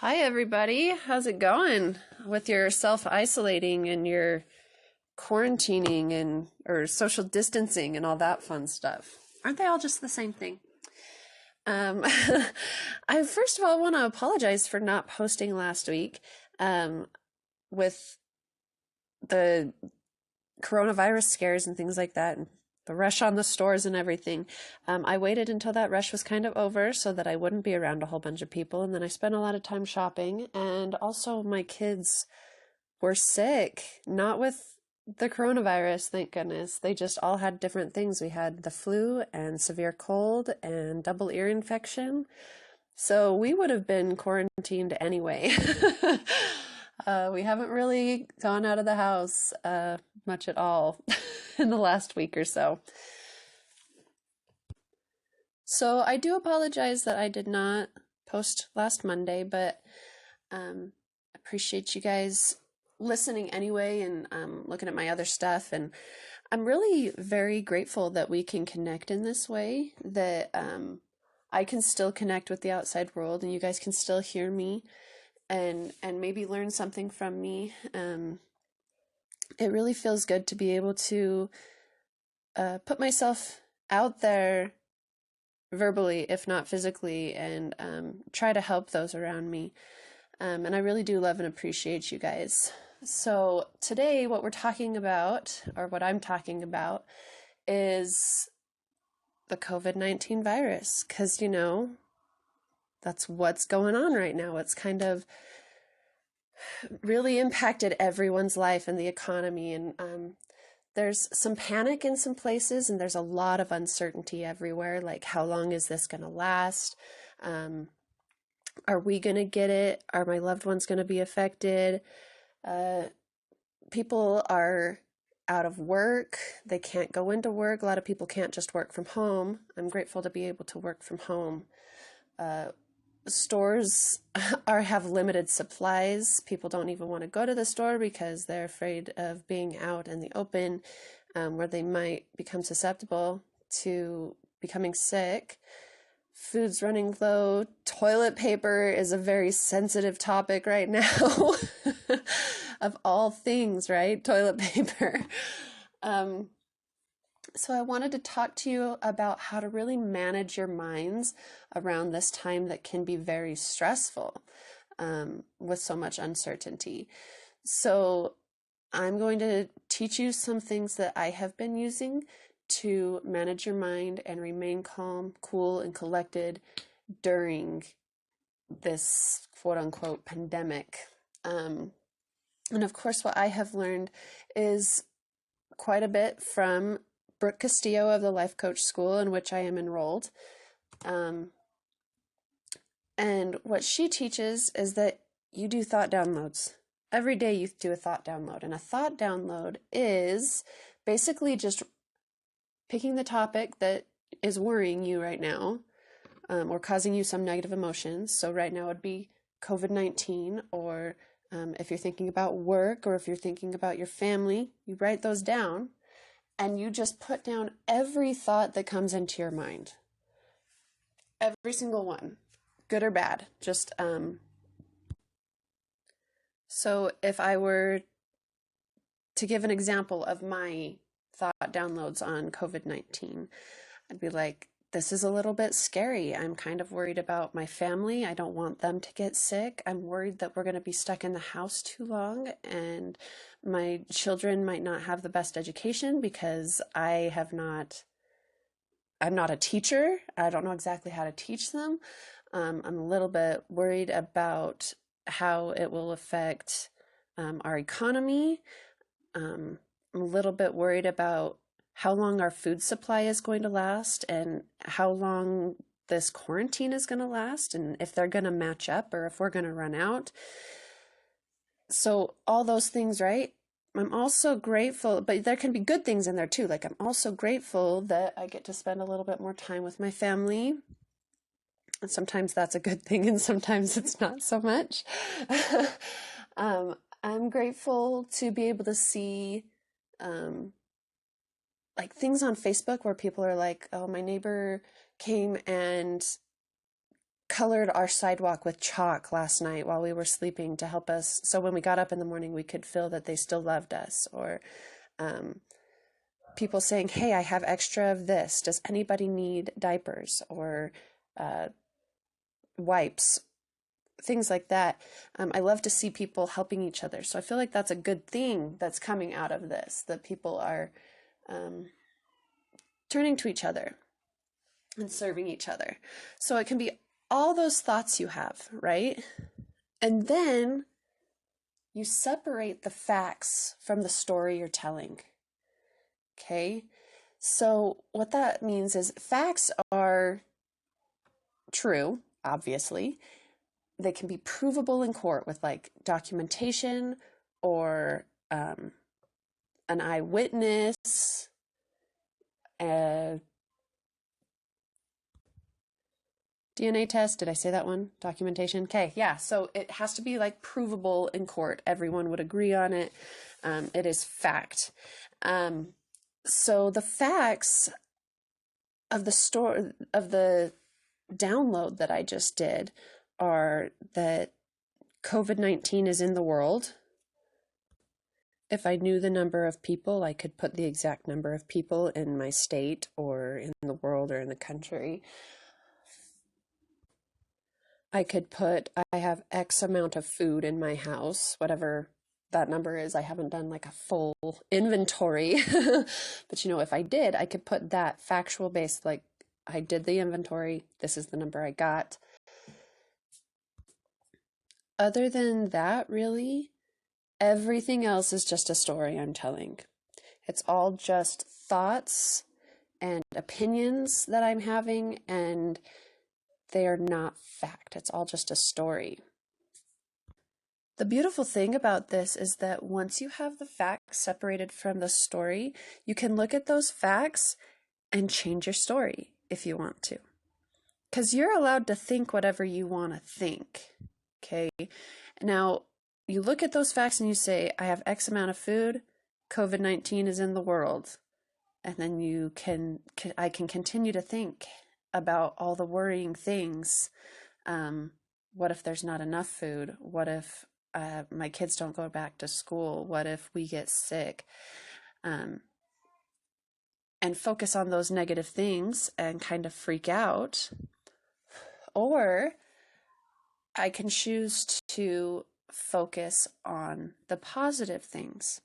Hi, everybody. How's it going with your self-isolating and your quarantining and or social distancing and all that fun stuff? Aren't they all just the same thing? Um, I first of all want to apologize for not posting last week um, with the coronavirus scares and things like that, and the rush on the stores and everything. I waited until that rush was kind of over so that I wouldn't be around a whole bunch of people. And then I spent a lot of time shopping. And also, my kids were sick, not with the coronavirus, thank goodness. They just all had different things. We had the flu and severe cold and double ear infection. So we would have been quarantined anyway. We haven't really gone out of the house much at all in the last week or so. So I do apologize that I did not post last Monday, but appreciate you guys listening anyway and looking at my other stuff. And I'm really very grateful that we can connect in this way, that I can still connect with the outside world and you guys can still hear me and maybe learn something from me. It really feels good to be able to put myself out there verbally, if not physically, and try to help those around me. And I really do love and appreciate you guys. So today, what we're talking about, or what I'm talking about, is the COVID-19 virus, because, that's what's going on right now. It's kind of really impacted everyone's life and the economy, and there's some panic in some places, and there's a lot of uncertainty everywhere. Like, how long is this going to last? Are we going to get it? Are my loved ones going to be affected? People are out of work. They can't go into work. A lot of people can't just work from home. I'm grateful to be able to work from home. Stores have limited supplies. People don't even want to go to the store because they're afraid of being out in the open, where they might become susceptible to becoming sick. Food's running low. Toilet paper is a very sensitive topic right now. Of all things, right? Toilet paper. So I wanted to talk to you about how to really manage your minds around this time that can be very stressful, with so much uncertainty. So I'm going to teach you some things that I have been using to manage your mind and remain calm, cool, and collected during this quote unquote pandemic. And of course, what I have learned is quite a bit from Brooke Castillo of the Life Coach School, in which I am enrolled. And what she teaches is that you do thought downloads. Every day you do a thought download. And a thought download is basically just picking the topic that is worrying you right now, or causing you some negative emotions. So right now it'd be COVID-19, or if you're thinking about work, or if you're thinking about your family, you write those down and you just put down every thought that comes into your mind. Every single one, good or bad. Just so if I were to give an example of my thought downloads on COVID-19, I'd be like, this is a little bit scary. I'm kind of worried about my family. I don't want them to get sick. I'm worried that we're going to be stuck in the house too long and my children might not have the best education because I'm not a teacher. I don't know exactly how to teach them. I'm a little bit worried about how it will affect our economy. I'm a little bit worried about how long our food supply is going to last and how long this quarantine is going to last and if they're going to match up or if we're going to run out. So all those things, right? I'm also grateful, but there can be good things in there too. Like, I'm also grateful that I get to spend a little bit more time with my family. And sometimes that's a good thing and sometimes it's not so much. I'm grateful to be able to see like things on Facebook where people are like, oh, my neighbor came and colored our sidewalk with chalk last night while we were sleeping to help us, so when we got up in the morning, we could feel that they still loved us. Or um, people saying, hey, I have extra of this. Does anybody need diapers or uh, wipes? Things like that. I love to see people helping each other. So I feel like that's a good thing that's coming out of this, that people are um, turning to each other and serving each other. So it can be all those thoughts you have, right? And then you separate the facts from the story you're telling. Okay? So what that means is facts are true, obviously. They can be provable in court with like documentation or an eyewitness, DNA test. Did I say that one? Documentation. Okay, yeah. So it has to be like provable in court. Everyone would agree on it. It is fact. So the facts of the download that I just did are that COVID-19 is in the world. If I knew the number of people, I could put the exact number of people in my state or in the world or in the country. I could put, I have X amount of food in my house, whatever that number is. I haven't done like a full inventory, but if I did, I could put that factual base, like I did the inventory, this is the number I got. Other than that, really, everything else is just a story I'm telling. It's all just thoughts and opinions that I'm having, and they are not fact. It's all just a story. The beautiful thing about this is that once you have the facts separated from the story, you can look at those facts and change your story if you want to. Because you're allowed to think whatever you want to think. Okay? Now, you look at those facts and you say, I have X amount of food, COVID-19 is in the world. And then I can continue to think about all the worrying things. What if there's not enough food? What if my kids don't go back to school? What if we get sick? And focus on those negative things and kind of freak out. Or I can choose to focus on the positive things.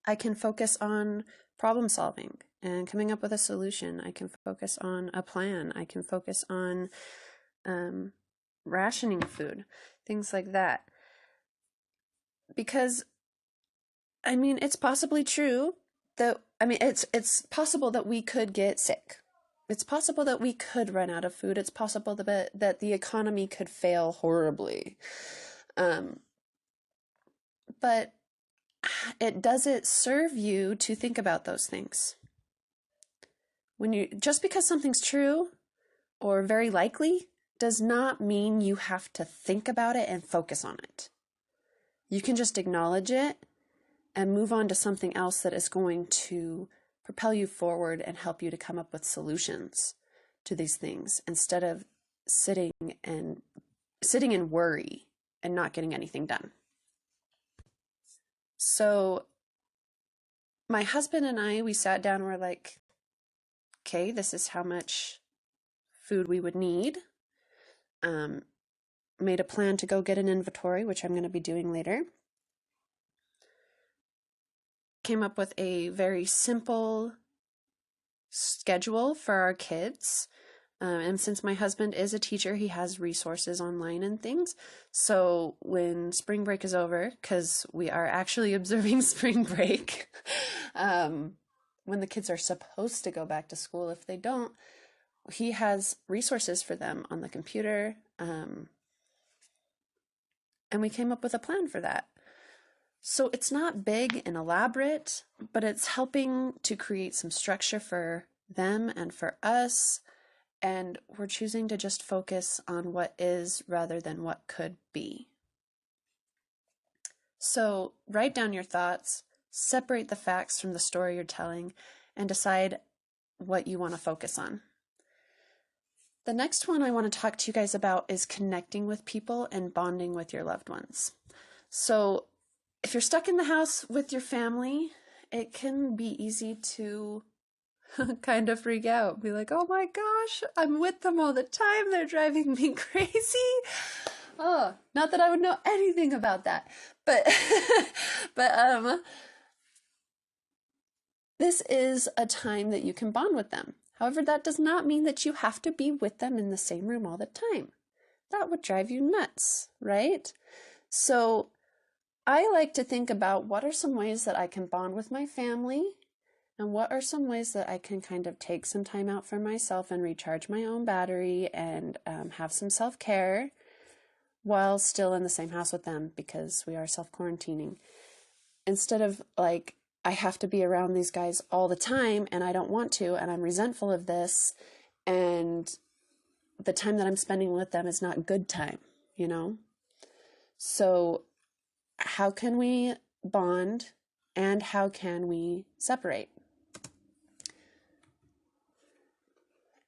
I can focus on problem solving and coming up with a solution. I can focus on a plan. I can focus on rationing food, things like that. Because, it's possibly true that, it's possible that we could get sick. It's possible that we could run out of food. It's possible that the economy could fail horribly. But does it serve you to think about those things? Just because something's true or very likely does not mean you have to think about it and focus on it. You can just acknowledge it and move on to something else that is going to propel you forward and help you to come up with solutions to these things instead of sitting in worry and not getting anything done. So my husband and I, we sat down and we're like, okay, this is how much food we would need. Made a plan to go get an inventory, which I'm going to be doing later. Came up with a very simple schedule for our kids. And since my husband is a teacher, he has resources online and things. So when spring break is over, because we are actually observing spring break, when the kids are supposed to go back to school, if they don't, he has resources for them on the computer. And we came up with a plan for that. So it's not big and elaborate, but it's helping to create some structure for them and for us. And we're choosing to just focus on what is rather than what could be. So write down your thoughts, separate the facts from the story you're telling, and decide what you want to focus on. The next one I want to talk to you guys about is connecting with people and bonding with your loved ones. So, if you're stuck in the house with your family, it can be easy to kind of freak out. Be like, oh my gosh, I'm with them all the time. They're driving me crazy. Oh, not that I would know anything about that. But but this is a time that you can bond with them. However, that does not mean that you have to be with them in the same room all the time. That would drive you nuts, right? So I like to think about what are some ways that I can bond with my family, and what are some ways that I can kind of take some time out for myself and recharge my own battery and have some self-care while still in the same house with them, because we are self-quarantining. Instead of like, I have to be around these guys all the time and I don't want to, and I'm resentful of this, and the time that I'm spending with them is not good time, you know? So how can we bond and how can we separate?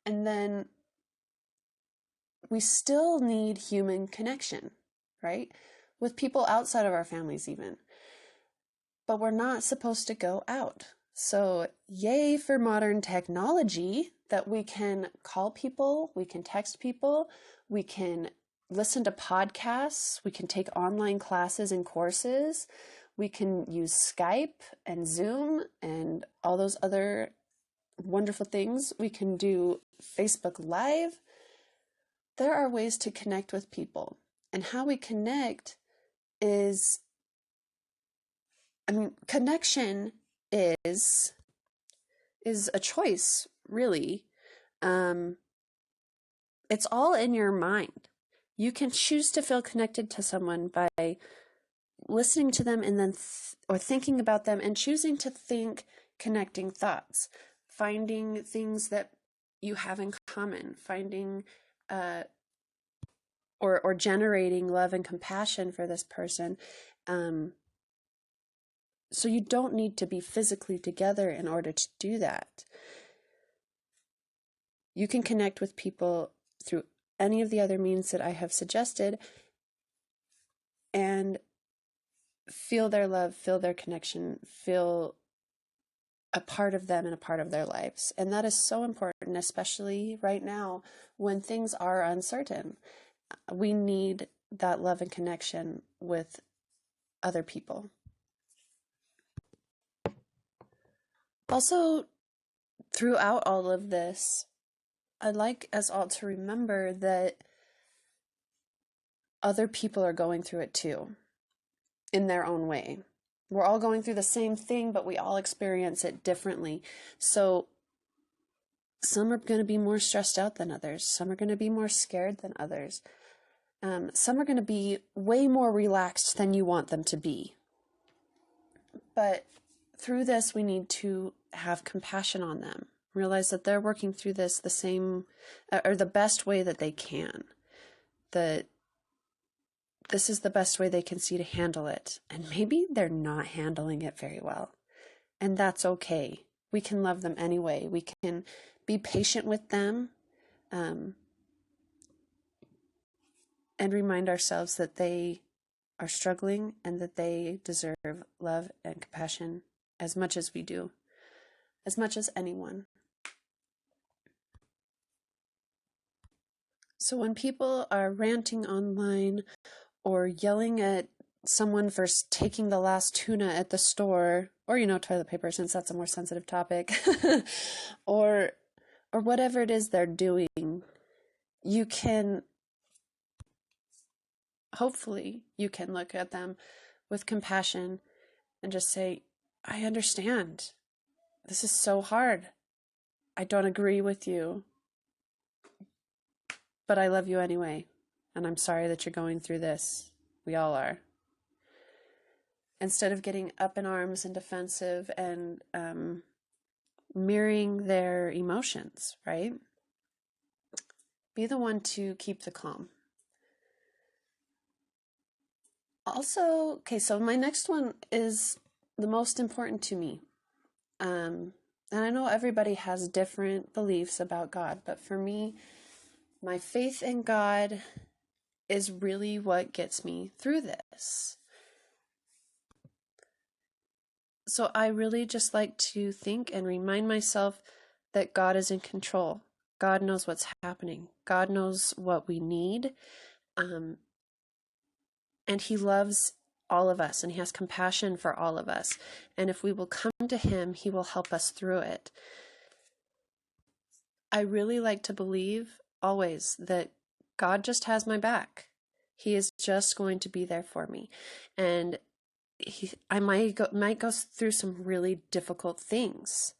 And then we still need human connection, right? With people outside of our families even. But we're not supposed to go out. So yay for modern technology that we can call people, we can text people, we can listen to podcasts, we can take online classes and courses, we can use Skype and Zoom and all those other wonderful things. We can do Facebook Live. There are ways to connect with people. And how we connect is, connection is a choice, really. It's all in your mind. You can choose to feel connected to someone by listening to them and then or thinking about them and choosing to think connecting thoughts, finding things that you have in common, finding or generating love and compassion for this person. So you don't need to be physically together in order to do that. You can connect with people through any of the other means that I have suggested and feel their love, feel their connection, feel a part of them and a part of their lives. And that is so important, especially right now when things are uncertain. We need that love and connection with other people. Also, throughout all of this, I'd like us all to remember that other people are going through it too, in their own way. We're all going through the same thing, but we all experience it differently. So some are going to be more stressed out than others. Some are going to be more scared than others. Some are going to be way more relaxed than you want them to be. But through this, we need to have compassion on them. Realize that they're working through this the same or the best way that they can. That this is the best way they can see to handle it. And maybe they're not handling it very well. And that's okay. We can love them anyway. We can be patient with them and remind ourselves that they are struggling and that they deserve love and compassion as much as we do, as much as anyone. So when people are ranting online or yelling at someone for taking the last tuna at the store, or, toilet paper, since that's a more sensitive topic, or whatever it is they're doing, hopefully you can look at them with compassion and just say, I understand. This is so hard. I don't agree with you, but I love you anyway. And I'm sorry that you're going through this. We all are. Instead of getting up in arms and defensive and mirroring their emotions, right? Be the one to keep the calm. Also, okay, so my next one is the most important to me. And I know everybody has different beliefs about God, but for me, My faith in God is really what gets me through this. So I really just like to think and remind myself that God is in control. God knows what's happening. God knows what we need. And He loves all of us, and He has compassion for all of us. And if we will come to Him, He will help us through it. I really like to believe always that God just has my back. He is just going to be there for me. And I might go through some really difficult things.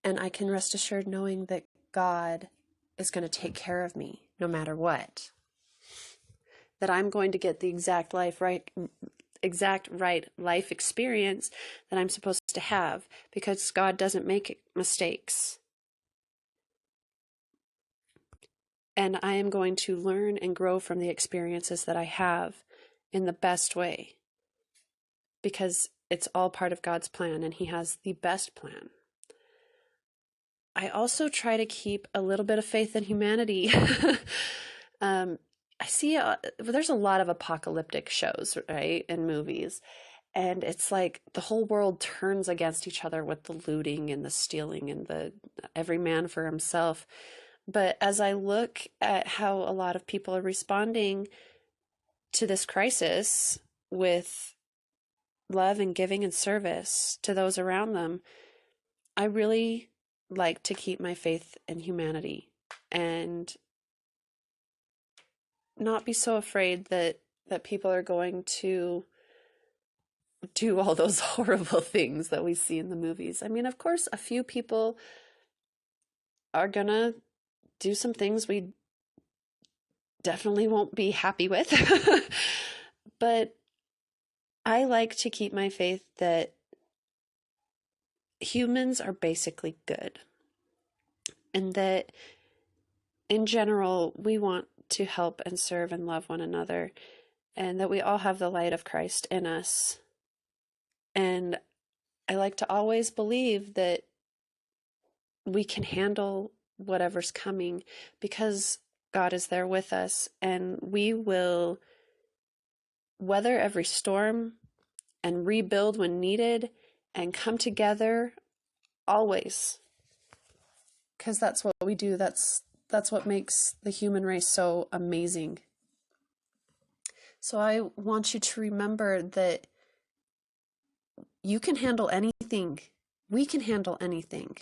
And I can rest assured knowing that God is going to take care of me no matter what. That I'm going to get the exact right life experience that I'm supposed to have, because God doesn't make mistakes. And I am going to learn and grow from the experiences that I have in the best way, because it's all part of God's plan, and He has the best plan. I also try to keep a little bit of faith in humanity. I see there's a lot of apocalyptic shows, right, and movies. And it's like the whole world turns against each other with the looting and the stealing and the every man for himself. But as I look at how a lot of people are responding to this crisis with love and giving and service to those around them, I really like to keep my faith in humanity and not be so afraid that people are going to do all those horrible things that we see in the movies. I mean, of course, a few people are gonna do some things we definitely won't be happy with. But I like to keep my faith that humans are basically good, and that in general we want to help and serve and love one another, and that we all have the light of Christ in us. And I like to always believe that we can handle whatever's coming because God is there with us, and we will weather every storm and rebuild when needed and come together always, because that's what we do. That's what makes the human race so amazing. So I want you to remember that you can handle anything. We can handle anything.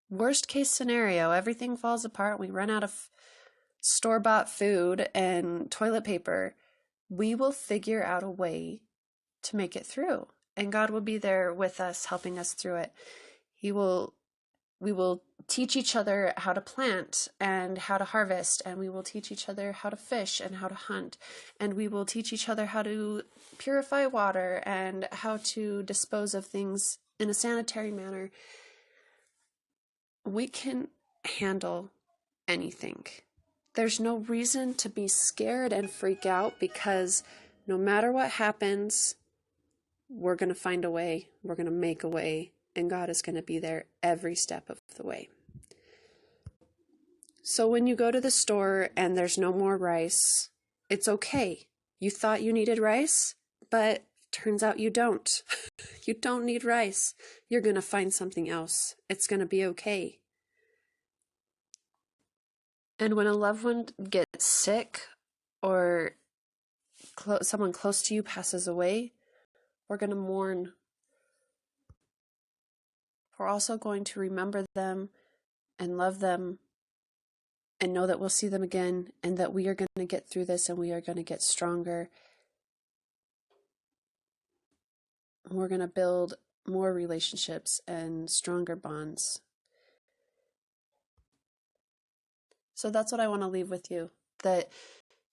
Worst case scenario, everything falls apart. We run out of store-bought food and toilet paper. We will figure out a way to make it through. And God will be there with us, helping us through it. We will teach each other how to plant and how to harvest, and we will teach each other how to fish and how to hunt, and we will teach each other how to purify water and how to dispose of things in a sanitary manner. We can handle anything. There's no reason to be scared and freak out, because no matter what happens, we're going to find a way, we're going to make a way, and God is going to be there every step of the way. So when you go to the store and there's no more rice, it's okay. You thought you needed rice, but turns out you don't. You don't need rice. You're going to find something else. It's going to be okay. And when a loved one gets sick or someone close to you passes away, we're going to mourn. We're also going to remember them and love them and know that we'll see them again, and that we are going to get through this, and we are going to get stronger. We're going to build more relationships and stronger bonds. So that's what I want to leave with you, that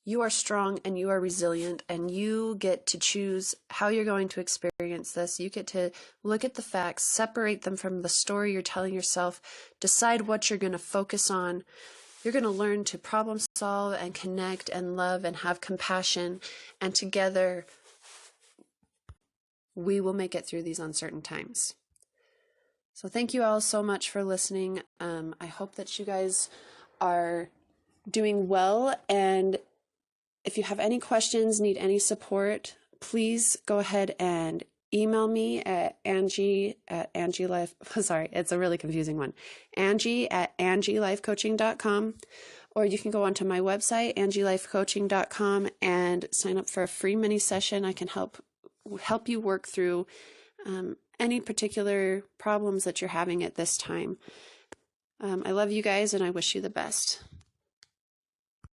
you are strong and you are resilient, and you get to choose how you're going to experience this. You get to look at the facts, separate them from the story you're telling yourself, decide what you're going to focus on. You're going to learn to problem solve and connect and love and have compassion, and together we will make it through these uncertain times. So thank you all so much for listening. I hope that you guys are doing well. And if you have any questions, need any support, please go ahead and email me at Angie@AngieLife. Sorry, it's a really confusing one. Angie@AngieLifeCoaching.com. Or you can go onto my website, AngieLifeCoaching.com, and sign up for a free mini session. I can help you work through any particular problems that you're having at this time. I love you guys, and I wish you the best.